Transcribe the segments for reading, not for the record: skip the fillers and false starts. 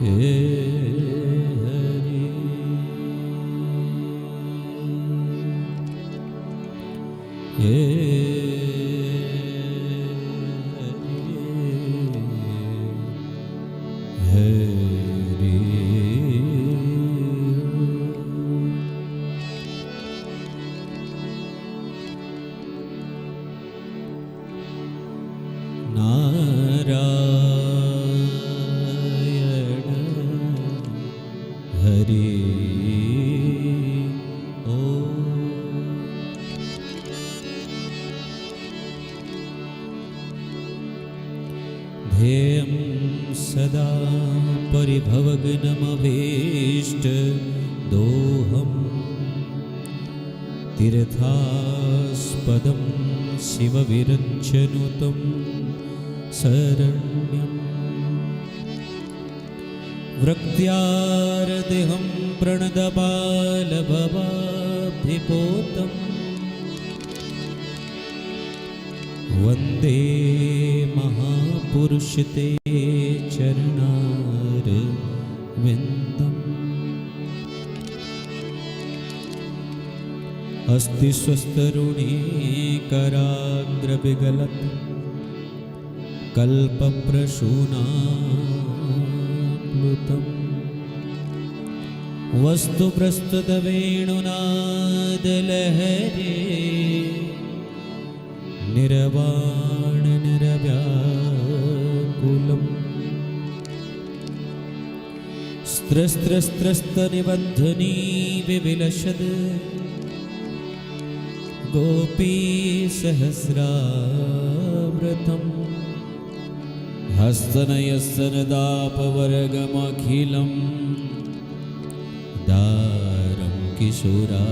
हे ध्येयं सदा परिभवग्नमभीष्ट दोहं तीर्थास्पदं शिवविरञ्चनुतं शरण्यं वृक्त्यारदेहं प्रणदबालभवाब्धिपोतं वन्दे महापुरुष ते चरणारविन्दम्। अस्ति स्वस्तरुणी कराग्रविगलत् कल्पप्रसूनाप्लुतम् वस्तु प्रस्तुतवेणुनादलहरे निर्वाण निरव्याकुलम् स्त्रस्त्रस्त्रस्तनिबद्धनी विविलसद् गोपीसहस्राव्रतम् हस्तनयस्तनदापवर्गमखिलं दारं किशोराकृति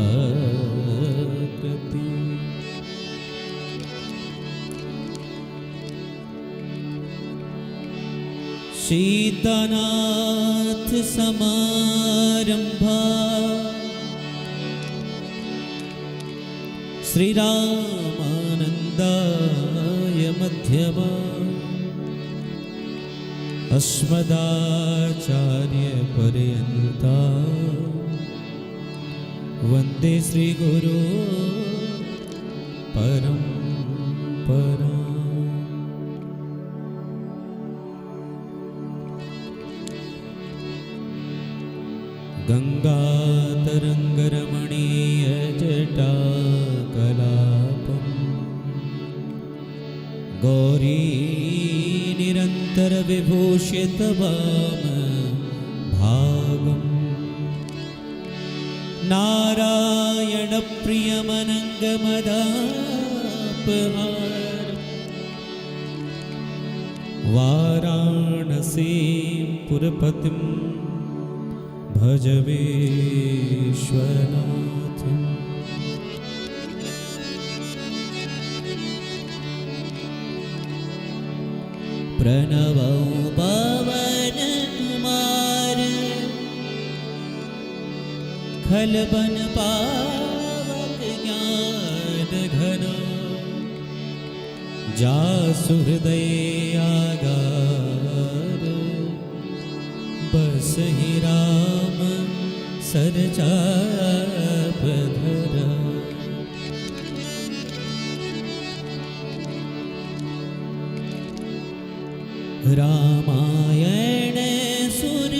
सीतानाथ समारंभा श्रीरामानन्दाय मध्यमा अस्मदाचार्य पर्यन्ता वन्दे श्रीगुरो परम्परा। गंगातरंगरमणीयजटाकलापम् गौरी निरन्तरविभूषितवामभागम् नारायणप्रियमनङ्गमदापहारम् वाराणसीपुरपतिं भज विश्वनाथम्। प्रणवो पवन कुमार खलबन पावक ज्ञान घन जासु हृदय आगार बसहि राम सरचापधर। रामायण सुर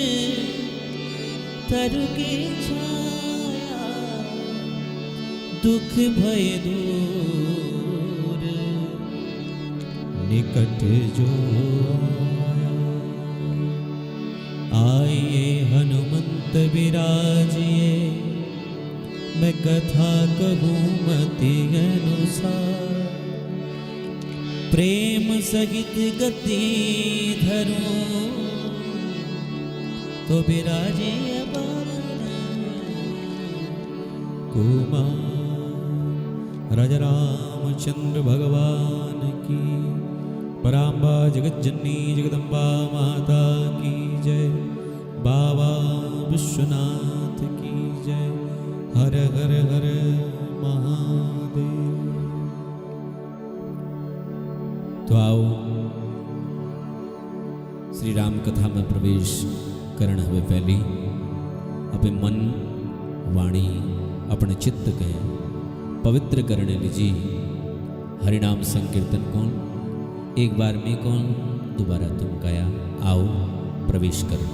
तरु की छाया दुख भय दूर निकट जो आइए हनुमंत विराजिए मैं कथा कहूँ मति अनुसार प्रेम सहित गति धरो तो विराजे कुमार। राजा रामचंद्र भगवान की पराम्बा जगज्जननी जगदम्बा माता की जय। बाबा विश्वनाथ की जय। हर हर हर महादेव। तो आओ श्री राम कथा में प्रवेश करण हवे पहली अपने मन वाणी अपने चित्त के पवित्र करने लीजी। हरिनाम संकीर्तन कौन एक बार में कौन दोबारा तुम कया आओ प्रवेश करो।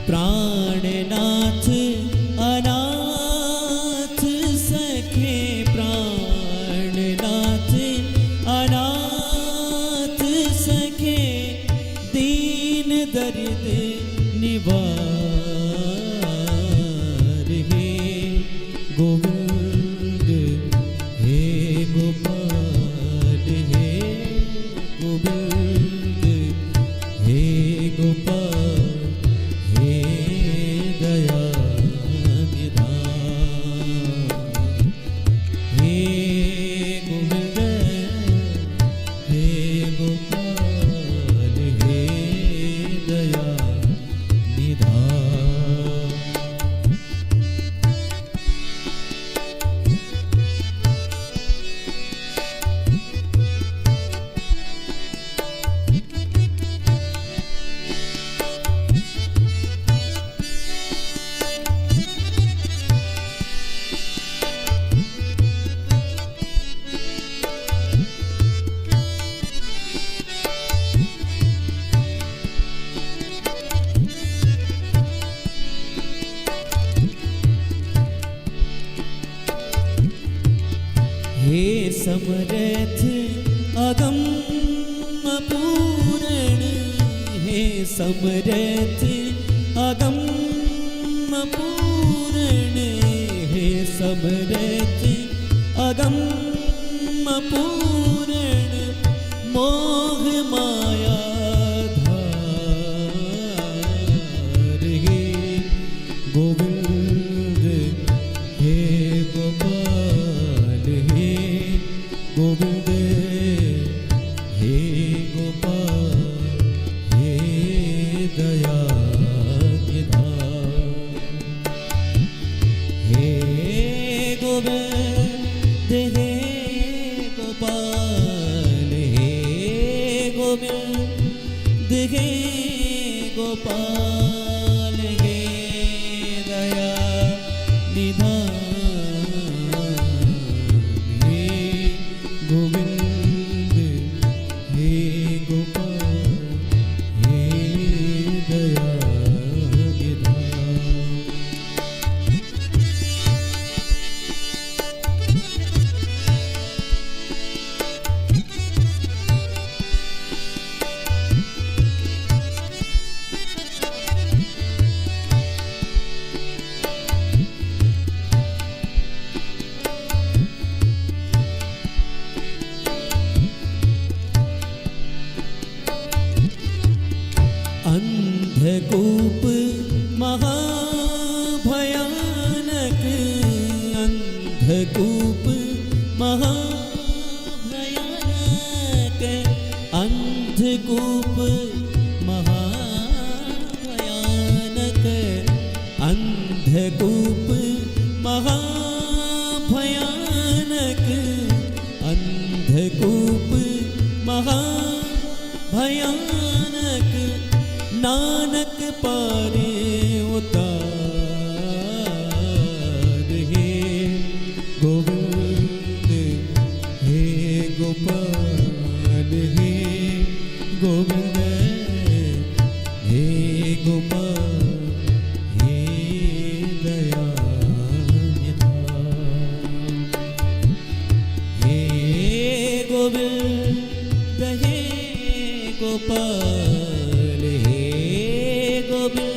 प्राणनाथ अनाथ सखे, प्राणनाथ अनाथ सखे, दीन दर्द निवार हे गोविंद हे गोपाल हे गोविंद हे गोपाल हे समर्थ अगम पूरण, हे समर्थ अगम पूरण, हे समर्थ अगम पूरण, मोह माया धार हे गोविंद हे गोपाल हे गोविंद हे गोपाल हे दया निधान, हे गोविंद हे गोपाल हे गोविंद हे गोपाल हे दया निधान, गोविंद हे गोपाल हे दया निधान। अंधकूप महाभयानक, अंधकूप महाभयानक, अंधकूप महाभयानक, अंधकूप महाभयानक, अंधकूप महाभयानक, नानक पारे उतार। हे गोविंद हे गोपाल, हे गोविंद हे गोपाल, हे दया हे गोविंद हे गोपाल, हे गोविंद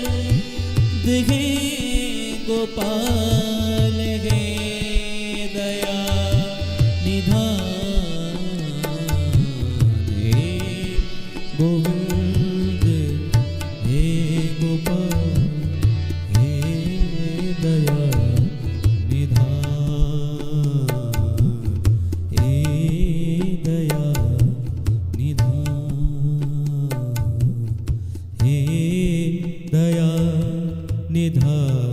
हे गोपाल, हे दया निधान। हे गोविंद हे गोपाल, हे दया निधान, हे दया निधान, हे दया निधान।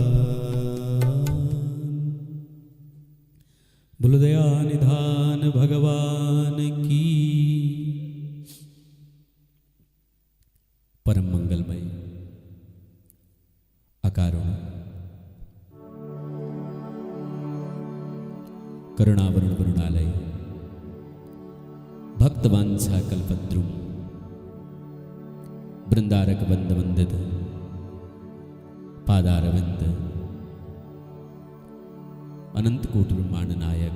बोलो दया निधान भगवान की। परम मंगलमय अकारुण करुणावरुण वरुणालय भक्तवांछा कल्पद्रुम बृंदारक बंद वंदित पादारविंद अनंत कोटि ब्रह्मांड नायक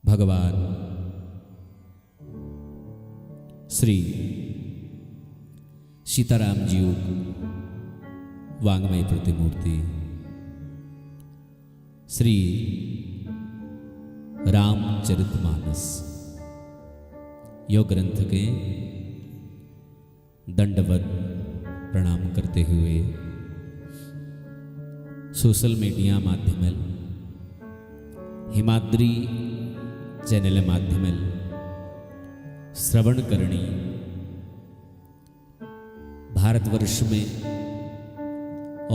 भगवान श्री सीताराम जी वांगमय प्रतिमूर्ति श्री रामचरितमानस योग ग्रंथ के दंडवत प्रणाम करते हुए सोशल मीडिया माध्यम हिमाद्री चैनल माध्यम श्रवण करणी भारतवर्ष में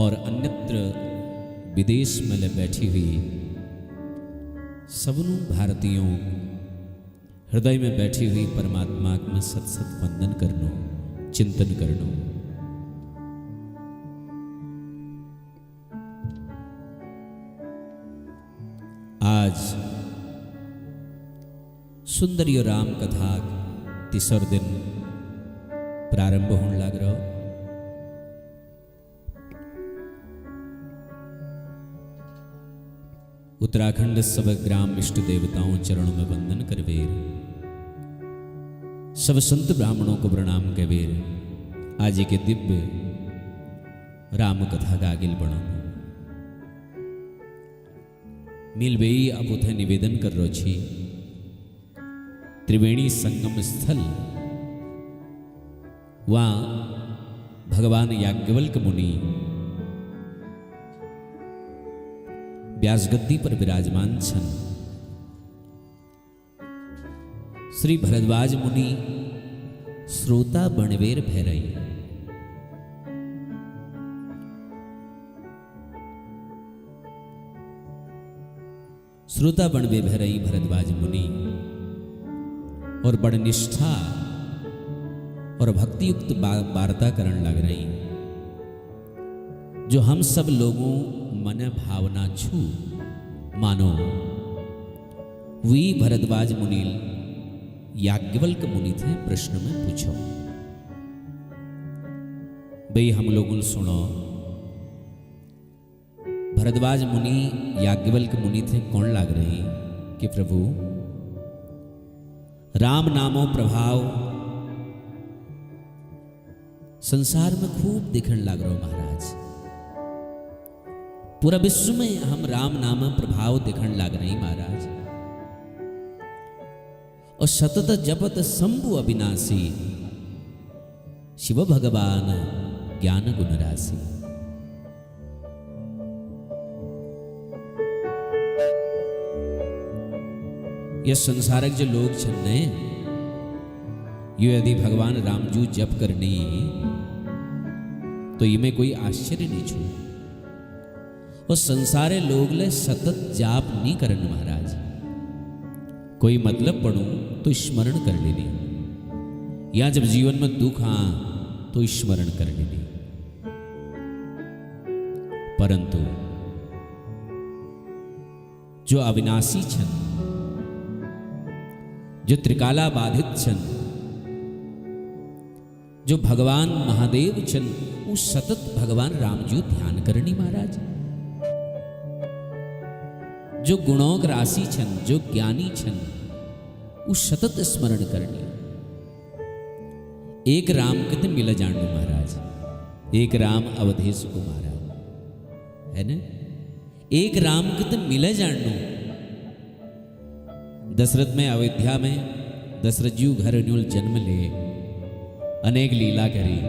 और अन्यत्र विदेश में बैठी हुई सबनों भारतीयों हृदय में बैठी हुई परमात्मा में सत सत वंदन करनो चिंतन करनो। आज सुंदरी और राम कथा तीसर दिन प्रारंभ होने लग रहा। उत्तराखंड सब ग्राम इष्ट देवताओं चरणों में वंदन करवेर, सब संत ब्राह्मणों को प्रणाम कवेर। आज के दिव्य राम कथा का आगिल बढ़ो मिलबेई अब उथे निवेदन कर रो छी। त्रिवेणी संगम स्थल वहाँ भगवान याज्ञवल्क मुनि व्यासगद्दी पर विराजमान छन। श्री भरद्वाज मुनि श्रोता बणवेर भैरई। श्रोता बणवे भैरई भरद्वाज मुनि और बड़ निष्ठा और भक्तियुक्त वार्ता करण लग रही, जो हम सब लोगों मन भावना छू मानो वी भरद्वाज मुनि याज्ञवल्क मुनि थे। प्रश्न में पूछो भाई हम लोगों सुनो, भरद्वाज मुनि याज्ञवल्क मुनि थे कौन लाग रही कि प्रभु राम नामो प्रभाव संसार में खूब दिखने लग रहा महाराज। पूरा विश्व में हम राम नाम प्रभाव दिखने लग रही महाराज। और सतत जपत शंभु अविनाशी शिव भगवान ज्ञान गुण राशि। ये संसारक जो लोग छन्ने यो यदि भगवान रामजू जप करनी तो इमें कोई आश्चर्य नहीं छू। और संसारे लोग ले सतत जाप नहीं करन महाराज, कोई मतलब पढ़ू तो स्मरण कर लेनी, या जब जीवन में दुख हाँ तो स्मरण कर लेनी। परंतु जो अविनाशी छन, जो त्रिकाला बाधित छन, जो भगवान महादेव छन, वो सतत भगवान रामजू ध्यान करनी महाराज। जो गुणों की राशि छन, जो ज्ञानी छन, वो सतत स्मरण करनी। एक राम कित मिल जानू महाराज, एक राम अवधेश को महाराज है ना, एक राम कित मिल जानू। दशरथ में अयोध्या में दशरथ जी घर न्यूल जन्म ले, अनेक लीला करी,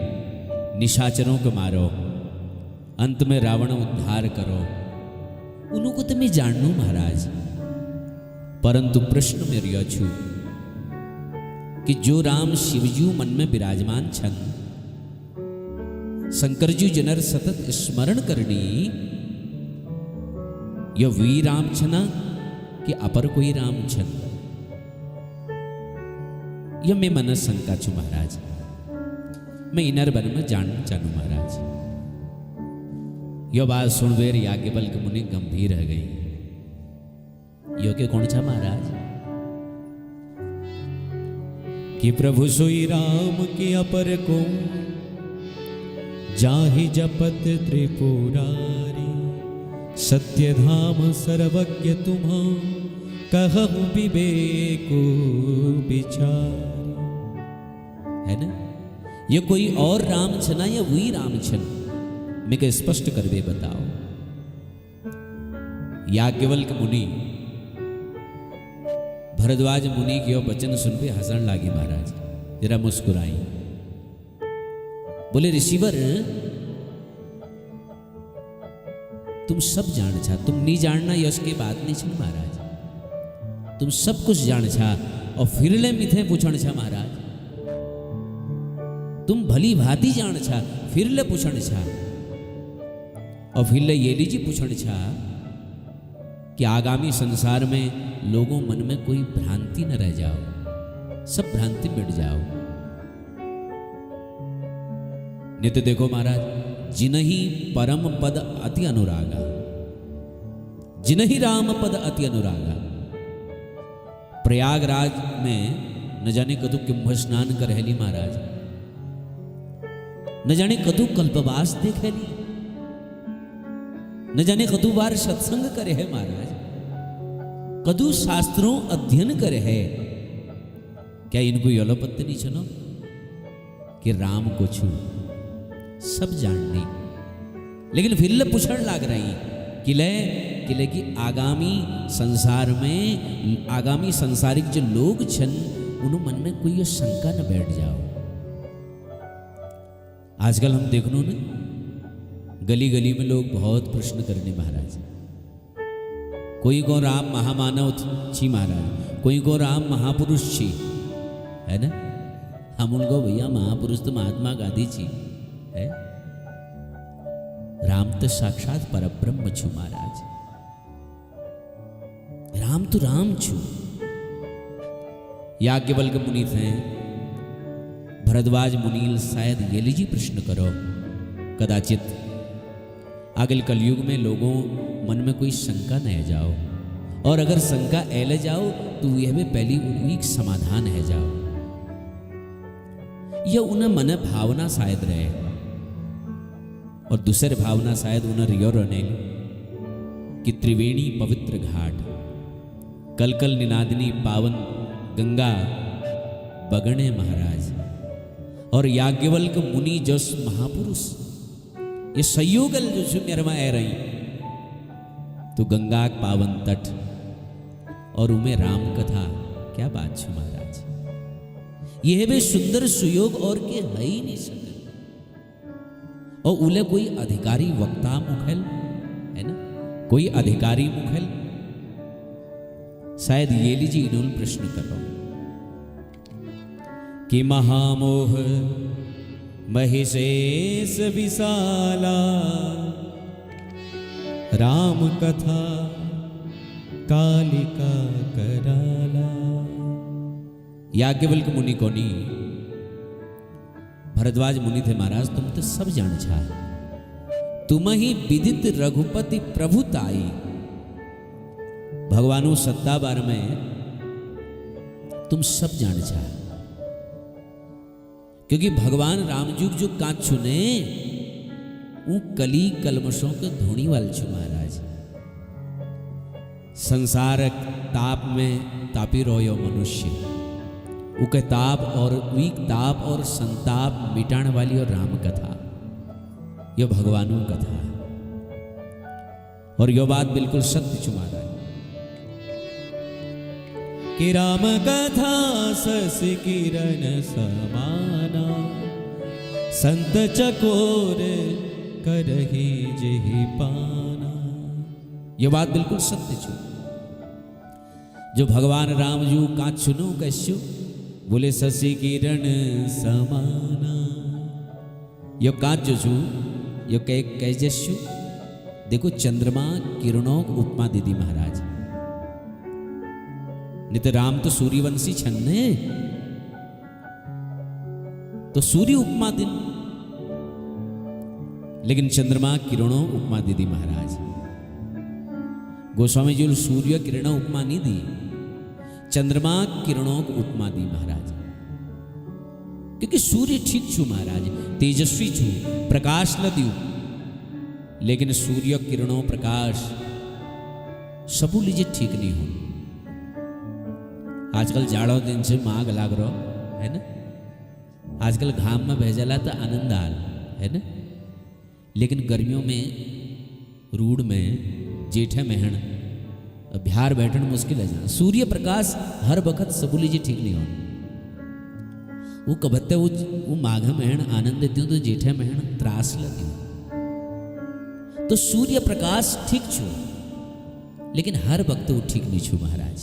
निशाचरों को मारो, अंत में रावण उद्धार करो, उनको तो मैं जानू महाराज। परंतु प्रश्न में रिया छू कि जो राम शिवजू मन में विराजमान छन, शंकरजू जनर सतत स्मरण करनी, यह वी राम छना कि अपर कोई राम छन, यह मैं मन शंका छू महाराज। मैं इनर बन में जानना चाहूं महाराज। यह बात सुनवेर याज्ञवल्क्य मुनि गंभीर रह गई। यो के कौन छा महाराज कि प्रभु सोई राम के अपर को जाहि जपत त्रिपुरारी, सत्य धाम सर्वज्ञ तुम्हा कहु विवेको विचार। है ना, ये कोई और राम छना या वही राम छन, मैं के स्पष्ट कर दे बताओ। याज्ञवल्क्य मुनि भरद्वाज मुनि के वचन सुन पे हंसन लागी महाराज, जरा मुस्कुराई। बोले ऋषिवर तुम सब जान छा, तुम नहीं जानना यश के बात नहीं छन महाराज, तुम सब कुछ जान छा और फिर ले मिथे पूछण छा महाराज। तुम भली भांति जान छा फिर ले पूछण छा, और फिर ले ये लीजिए पूछण छा कि आगामी संसार में लोगों मन में कोई भ्रांति न रह जाओ, सब भ्रांति मिट जाओ। नित्य देखो महाराज, जिनहि परम पद अति अनुरागा, जिनहि राम पद अति अनुरागा। प्रयागराज में न जाने कदू कुंभ स्नान कर रहली महाराज, न जाने कदू कल्पवास देख ली, न जाने कदू बार सत्संग करे है महाराज, कदू शास्त्रों अध्ययन करे है। क्या इनको यलोपत्य नहीं चलो कि राम को छू सब जाननी, लेकिन फिर ले पूछण लाग रही किले की आगामी संसार में, आगामी संसारिक जो लोग छन उन मन में कोई ये शंका न बैठ जाओ। आजकल हम देखनो न गली गली में लोग बहुत प्रश्न करने महाराज, कोई को राम महामानव छी महाराज, कोई को राम महापुरुष छी, है ना। हम उनको भैया महापुरुष तो महात्मा गांधी छी है, राम तो साक्षात परब्रह्म छु महाराज, राम तो राम छु। याज्ञवल्क्य मुनि थे, भरद्वाज मुनील शायद ये लीजिए प्रश्न करो, कदाचित आगे कलयुग में लोगों मन में कोई शंका न जाओ, और अगर शंका ऐले जाओ तो यह भी पहली एक समाधान है जाओ। यह उन्हें मन भावना शायद रहे, और दूसरे भावना शायद उन्हें रियो रहने कि त्रिवेणी पवित्र घाट, कल कल निनादिनी पावन गंगा बगणे महाराज, और याज्ञवल्क्य मुनि जस महापुरुष ये संयोगल जो मेरे में आ रही, तो गंगा पावन तट और उमें राम कथा, क्या बात है महाराज। यह भी सुंदर सुयोग और के है ही नहीं सकते। और उले कोई अधिकारी वक्ता मुखेल है ना, कोई अधिकारी मुखेल, शायद ये लीजिए इन्होंने प्रश्न कर रहा हूं कि महामोह महिषेश विशाला राम कथा कालिका कराला। याज्ञवल्क्य मुनि कोनी, भरद्वाज मुनि थे महाराज, तुम तो सब जान छा, तुम ही विदित रघुपति प्रभुताई। भगवानु सत्ता बार में तुम सब जान छा, क्योंकि भगवान रामजुग जो कांच छुने वो कली कलमशों के धोनी वाल छु महाराज। संसार ताप में तापी रोयो मनुष्य, उके ताप और वीक ताप और संताप मिटाने वाली और राम कथा, यह भगवानु कथा। और यह बात बिल्कुल सत्य छु महाराज कि राम कथा सस किरण समाना, संत चकोर करही जेहि पाना। यह बात बिल्कुल सत्य छु। जो भगवान राम जू कांच सुनो कश्यु बोले शशि किरण समाना। यो कांच जो छु यो कैजस्यु, देखो चंद्रमा किरणों उपमा दीदी महाराज। नहीं तो राम तो सूर्यवंशी छन ने, तो सूर्य उपमा दिन, लेकिन चंद्रमा किरणों उपमा दीदी महाराज। गोस्वामी जी सूर्य किरणों उपमा नहीं दी, चंद्रमा किरणों को उपमा दी महाराज। क्योंकि सूर्य ठीक छु महाराज, तेजस्वी छु, प्रकाश न दियो, लेकिन सूर्य किरणों प्रकाश सबू लीजिए ठीक नहीं हो। आजकल जाड़ो दिन से माग लाग रहो है ना, आजकल घाम में भेजला तो आनंद आल है ना, लेकिन गर्मियों में रूड में जेठे महण बिहार बैठन मुश्किल है जाना। सूर्य प्रकाश हर वक्त सबूली जी ठीक नहीं हो। वो कबत्ते वो माघ महण आनंद देती हूँ तो जेठे महण त्रास लगती हूँ। तो सूर्य प्रकाश ठीक छो, लेकिन हर वक्त वो ठीक नहीं छो महाराज।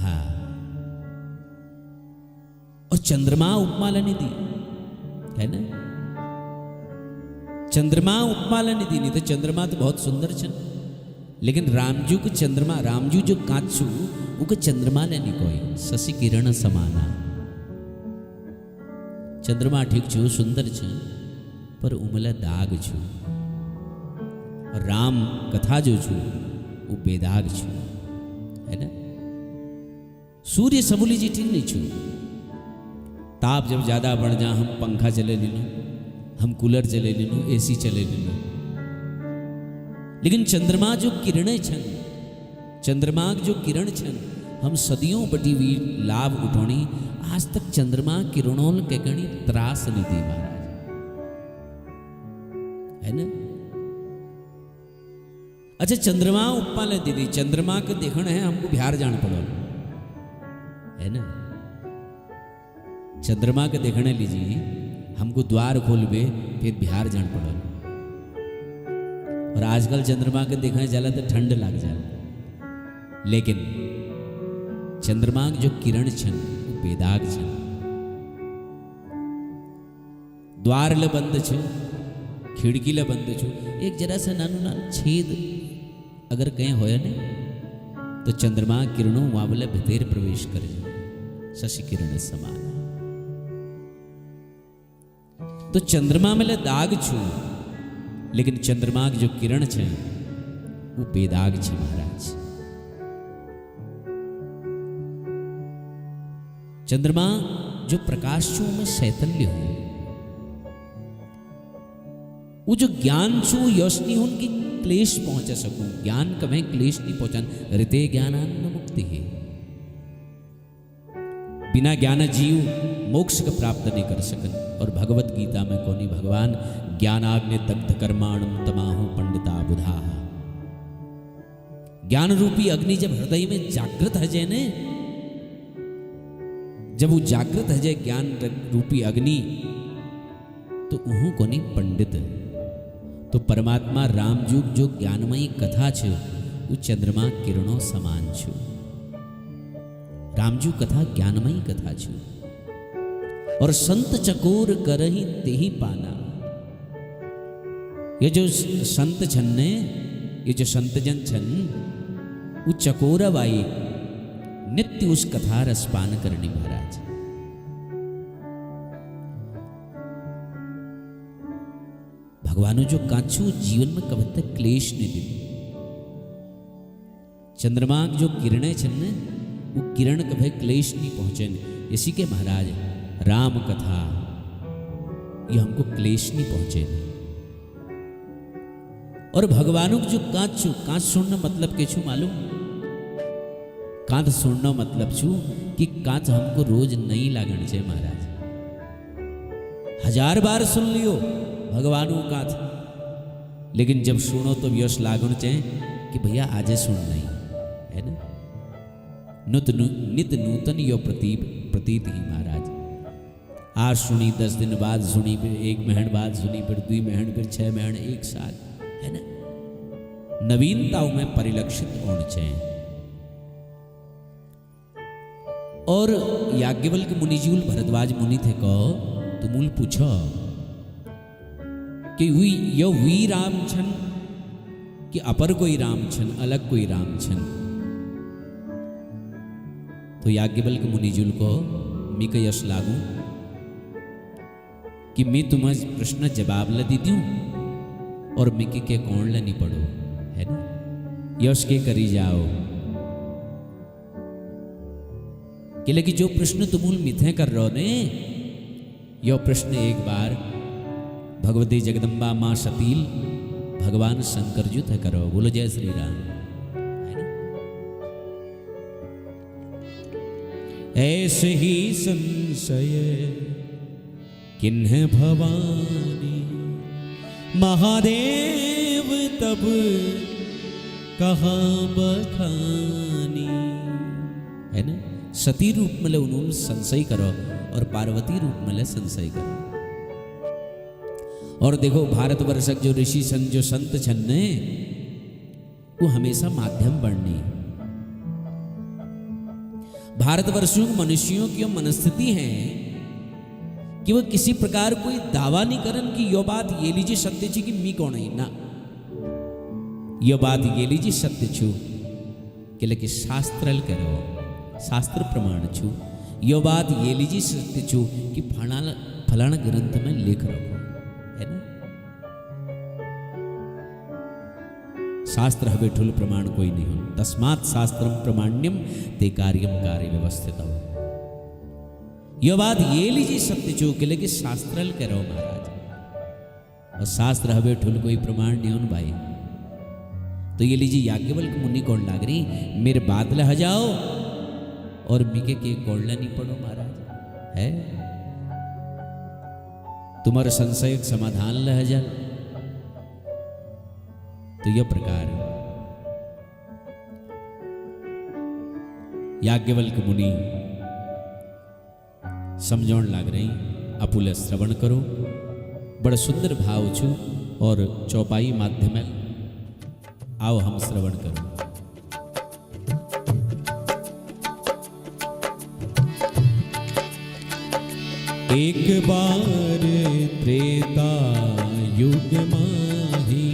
हाँ, और चंद्रमा उपमा लेनी दी है ना, चंद्रमा उपमा लेनी दी। नहीं तो चंद्रमा तो बहुत सुंदर छन, लेकिन रामजू को चंद्रमा, रामजू जो कांचू वो को चंद्रमा लेनी कोई शशि किरण समाना। चंद्रमा ठीक छो, सुंदर छे, पर उमले दाग छो। और राम कथा जो छो वो बेदाग छो है ना। सूर्य सबूली जी ठीक नहीं छो। ताप जब ज्यादा बढ़ जा हम पंखा चले ले लो, हम कूलर चले ले लो, एसी चले ले लो, लेकिन चंद्रमा जो किरणें छन, चंद्रमा जो किरण छन, हम सदियों बटी हुई लाभ उठौनी। आज तक चंद्रमा किरणों के गणी त्रास नहीं दी महाराज है ना। अच्छा, चंद्रमा उपमा ले दीदी, चंद्रमा के देखना है हमको बिहार जाना पड़ो है ना। चंद्रमा के देखने लीजिए हमको द्वार खोलबे फिर बिहार जान पड़ो। और आजकल चंद्रमा के देखने जाला तो ठंड लग जाला, लेकिन चंद्रमा जो किरण छन वो बेदाग छन। द्वार ले बंद छे, खिड़की ले बंद छो, एक जरा सा नानू नान छेद अगर कहीं होया ने तो चंद्रमा किरणों वहां बोले भीतर प्रवेश करे, शशि किरण समान। तो चंद्रमा में दाग छू, लेकिन चंद्रमा की जो किरण छे वो बेदाग छे महाराज। चंद्रमा जो प्रकाश छू में शैतल्य हो, वो जो ज्ञान छू योशनी उनकी क्लेश पहुंचा सकूं। ज्ञान कभी क्लेश नहीं पहुंचान, ऋते ज्ञानान्न मुक्ति है। बिना ज्ञान जीव मोक्ष का प्राप्त नहीं कर सकन। और भगवत गीता में कोनी भगवान ज्ञानाग्नि दग्ध कर्माणम तमाहु पंडिता बुधा। ज्ञान रूपी अग्नि जब हृदय में जागृत है ने, जब वो जागृत है ज्ञान रूपी अग्नि तो ऊहू कोनी पंडित। तो परमात्मा रामजुग जो ज्ञानमयी कथा छे वो चंद्रमा किरणों समान छे। रामजू कथा ज्ञानमयी कथा छे। और संत चकोर करही तेही पाना। ये जो संत छन ने, ये जो संत जन छन, वो चकोरा बाई नित्य उस कथा रसपान करनी महाराज। भगवान जो कांचू जीवन में कभी तक क्लेश नहीं दी। चंद्रमा जो किरणें छन ने, वो किरण कभी क्लेश नहीं पहुंचे। इसी के महाराज राम कथा ये हमको क्लेश नहीं पहुंचे। और भगवानों जो कांच सुनना मतलब के छू मालूम? कांत सुनना मतलब छू कि कांच हमको रोज नहीं लागण चाहिए महाराज। 1000 बार सुन लियो भगवानों कांच, लेकिन जब सुनो तो यश लागण चाहिए कि भैया आज सुन नहीं है ना। नित नूतन यो प्रतीत ही महाराज। आज सुनी 10 दिन बाद सुनी, फिर 1 महीने बाद सुनी, फिर 2 महीने, फिर 6 महीने, 1 साल, है ना। नवीनताओं में परिलक्षित होने चाहिए। और याज्ञवल्क्य मुनि जी भरद्वाज मुनि थे कहो तो मूल पूछो कि यो वी राम छन कि अपर कोई राम छन, अलग कोई राम छन। तो याज्ञवल्क्य मुनि जी को मी का यश लागू कि मैं तुम्हें प्रश्न जवाब ला दी दूं और मिकी के कौन ला नहीं पढ़ो, है ना। यश के करी जाओ कि लेकिन जो प्रश्न तुम मिथे कर रहो ने, यो प्रश्न एक बार भगवती जगदम्बा मां सतील भगवान शंकर जी थे करो। बोलो जय श्री राम। ऐसे ही संशय किन्ह भवानी, महादेव तब कहाँ बखानी, है ना। सती रूप में उन्होंने संशय करो और पार्वती रूप में संशय करो। और देखो भारतवर्ष जो ऋषि सन, जो संत छन ने, वो हमेशा माध्यम बननी। भारतवर्षों मनुष्यों की मनस्थिति है कि वह किसी प्रकार कोई दावा नहीं करन कि यो बात ये लीजिए सत्य छी कि मी कौन है ना, यो बात ये लीजिए सत्य छू कि लेकिन शास्त्रल करो, शास्त्र प्रमाण छू। यो बात ये लीजिए सत्य छू कि फलाना ग्रंथ में लिख रखो, है ना। शास्त्र हवे ठुल प्रमाण कोई नहीं हो। तस्मात् शास्त्रम प्रमाण्यम ते कार्यम कार्य व्यवस्थित हो। यह बात ये लीजिए सत्य छू कि लेकिन शास्त्रल करो महाराज। और शास्त्र हवे ठुल कोई प्रमाण नहीं हो भाई। तो ये लीजिए याज्ञवल्क्य मुनि कौन लाग रही, मेरे बात लह जाओ और मिके के कोड़ला नहीं पड़ो महाराज, है। तुम्हारा संशय समाधान लह जा। तो यह प्रकार याज्ञवल्क्य मुनि समझौन लाग रही। अपुल श्रवण करो, बड़ा सुंदर भाव छू और चौपाई माध्यम आओ हम श्रवण करो। एक बार त्रेता युग माही,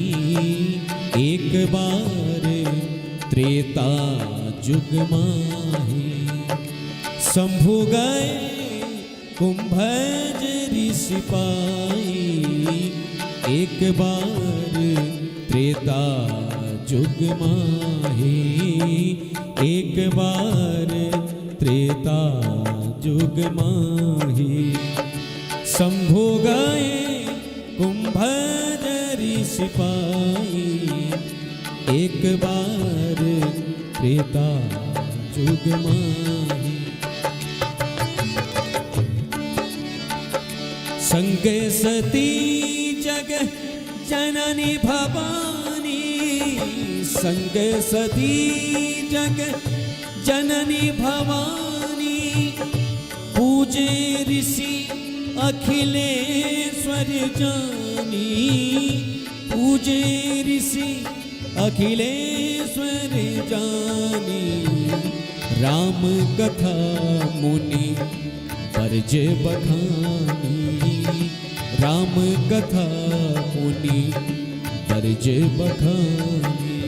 एक बार त्रेता युग माही, शंभु गए कुंभज ऋषि पाई। एक बार त्रेता युग माही, एक बार त्रेता युग माही, शंभु गए कुंभज ऋषि पाई। एक बार त्रेता युग माही, संग सती जग जननी भवानी, संग सती जग जननी भवानी, पूजे ऋषि अखिलेश्वर जानी पूजे ऋषि अखिलेश्वर जानी राम कथा मुनि बरज बखानी राम कथा मुनि बरज बखानी।